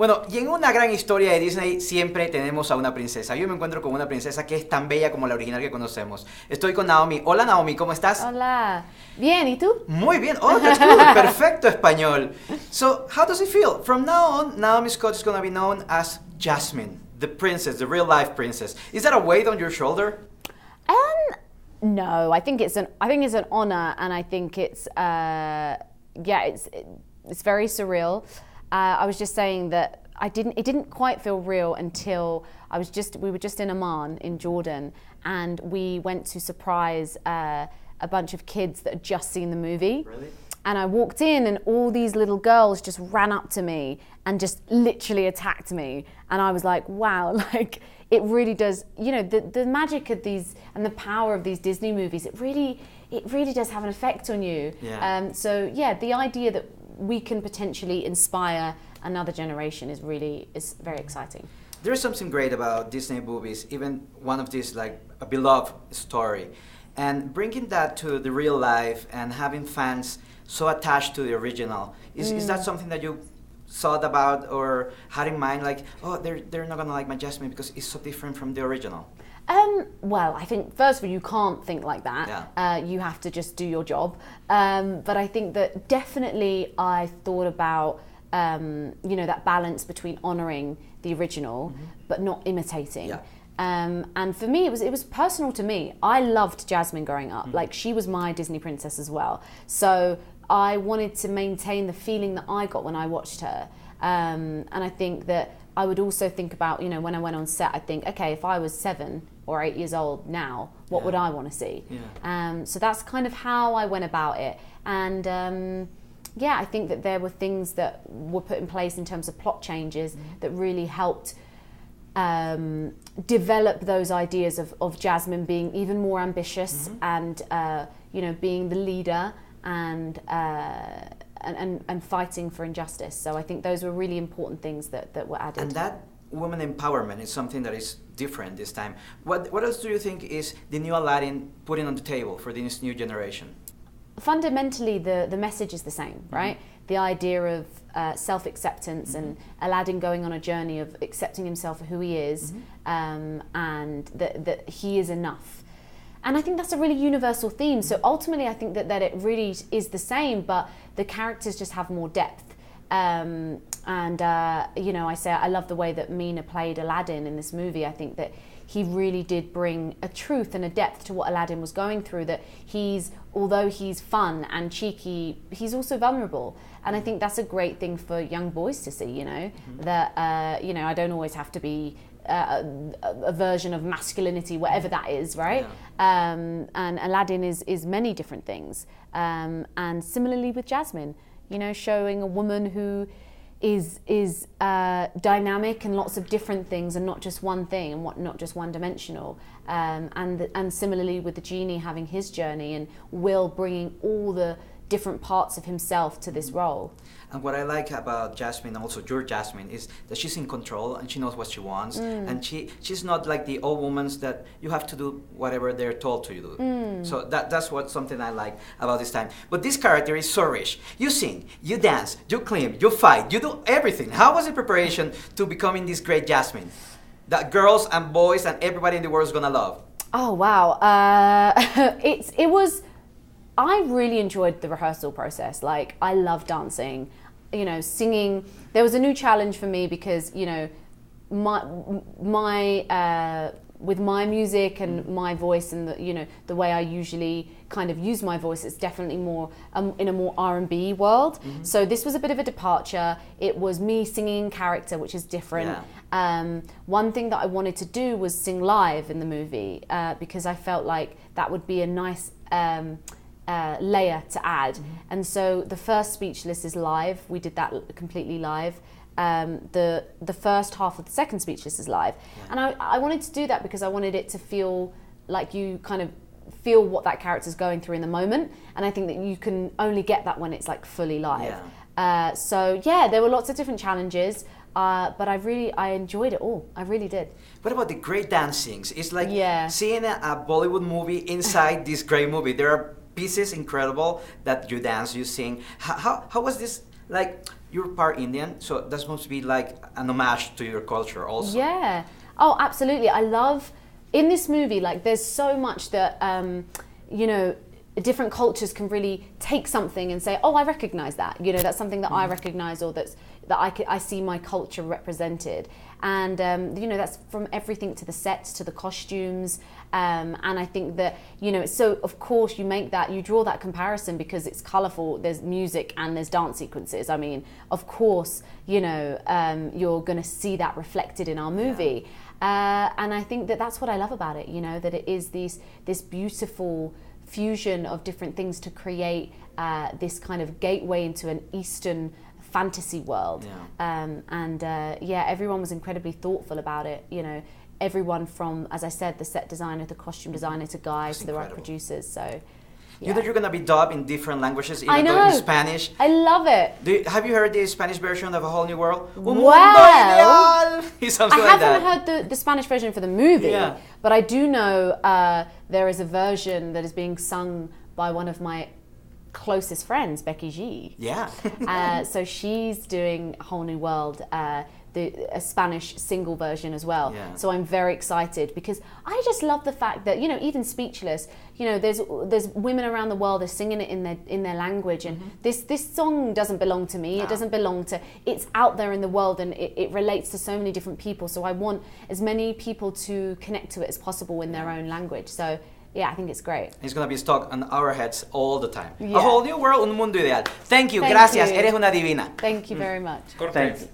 Bueno, y en una gran historia de Disney siempre tenemos a una princesa. Yo me encuentro con una princesa que es tan bella como la original que conocemos. Estoy con Naomi. Hola Naomi, ¿cómo estás? Hola. Bien, ¿y tú? Muy bien. Oh, that's good. Perfecto español. So, how does it feel? From now on, Naomi Scott is going to be known as Jasmine, the princess, the real life princess. Is that a weight on your shoulder? No, I think it's an honor, and I think it's it's very surreal. I was just saying that it didn't quite feel real until we were just in Amman in Jordan, and we went to surprise a bunch of kids that had just seen the movie. Really? And I walked in and all these little girls just ran up to me and just literally attacked me. And I was like, wow, like it really does, the magic of these and the power of these Disney movies, it really does have an effect on you. Yeah. The idea that we can potentially inspire another generation is very exciting. There's something great about Disney movies, even one of these like a beloved story. And bringing that to the real life and having fans so attached to the original, is that something that you thought about or had in mind, like, oh, they're not gonna like my Jasmine because it's so different from the original? Well, I think first of all, you can't think like that. Yeah. You have to just do your job. But I think that definitely I thought about that balance between honouring the original but not imitating. Yeah. And for me, it was personal to me. I loved Jasmine growing up. Like, she was my Disney princess as well. So I wanted to maintain the feeling that I got when I watched her. And I think that I would also think about, when I went on set, I think, okay, if I was 7 or 8 years old now, what would I want to see? Yeah. So that's kind of how I went about it. And I think that there were things that were put in place in terms of plot changes that really helped develop those ideas of Jasmine being even more ambitious and being the leader and fighting for injustice. So I think those were really important things that were added. And that women empowerment is something that is different this time. What else do you think is the new Aladdin putting on the table for this new generation? Fundamentally, the message is the same, right? The idea of self-acceptance and Aladdin going on a journey of accepting himself for who he is, and that he is enough. And I think that's a really universal theme. So ultimately, I think that it really is the same, but the characters just have more depth. I say I love the way that Mina played Aladdin in this movie. I think that he really did bring a truth and a depth to what Aladdin was going through, that although he's fun and cheeky, he's also vulnerable. And I think that's a great thing for young boys to see, that, I don't always have to be a version of masculinity, whatever that is, right? Yeah. And Aladdin is many different things. And similarly with Jasmine, showing a woman who is dynamic and lots of different things and not just one thing and not just one dimensional. And similarly with the genie having his journey and Will bringing all the different parts of himself to this role. And what I like about Jasmine, also your Jasmine, is that she's in control and she knows what she wants. And she's not like the old women that you have to do whatever they're told to do. So that's something I like about this time. But this character is so rich. You sing, you dance, you clean, you fight, you do everything. How was the preparation to becoming this great Jasmine that girls and boys and everybody in the world is gonna love? Oh wow, I really enjoyed the rehearsal process. Like, I love dancing, singing. There was a new challenge for me because, with my music and my voice and the way I usually kind of use my voice, it's definitely more in a more R&B world. So this was a bit of a departure. It was me singing in character, which is different. Yeah. One thing that I wanted to do was sing live in the movie because I felt like that would be a nice layer to add. And so the first Speechless is live. We did that completely live. The first half of the second Speechless is live. And I wanted to do that because I wanted it to feel like you kind of feel what that character's going through in the moment. And I think that you can only get that when it's like fully live. There were lots of different challenges, but I enjoyed it all. I really did. What about the great dancings? It's like seeing a Bollywood movie inside this great movie. There are pieces incredible that you dance, you sing. How was this like you're part Indian, so that must be like an homage to your culture also. Yeah. Oh, absolutely. I love in this movie. Like, there's so much that you know, different cultures can really take something and say, oh, I recognize that. You know, that's something that I recognize, or that I see my culture represented. And you know, that's from everything to the sets to the costumes. And I think that, you know, so of course you draw that comparison because it's colorful, there's music and there's dance sequences. I mean, of course, you know, you're going to see that reflected in our movie. And I think that that's what I love about it, you know, that it is this beautiful fusion of different things to create this kind of gateway into an Eastern fantasy world. Yeah, everyone was incredibly thoughtful about it, you know, everyone from, as I said, the set designer, the costume designer, to Guy, to the right producers. So you know, you're gonna be dubbed in different languages, even I know. though in Spanish. I love it. Have you heard the Spanish version of A Whole New World? Well, Something I like that. haven't heard the Spanish version for the movie, but I do know there is a version that is being sung by one of my closest friends, Becky G. Yeah. So she's doing A Whole New World, a Spanish single version as well. Yeah. So I'm very excited because I just love the fact that, you know, even Speechless, you know, there's women around the world are singing it in their language, and this song doesn't belong to me. No. It doesn't belong to. It's out there in the world, and it relates to so many different people. So I want as many people to connect to it as possible in their own language. So yeah, I think it's great. It's going to be stuck on our heads all the time. Yeah. A Whole New World, un mundo ideal. Thank you. Thank Gracias. you. Eres una divina. Thank you very much. Thanks.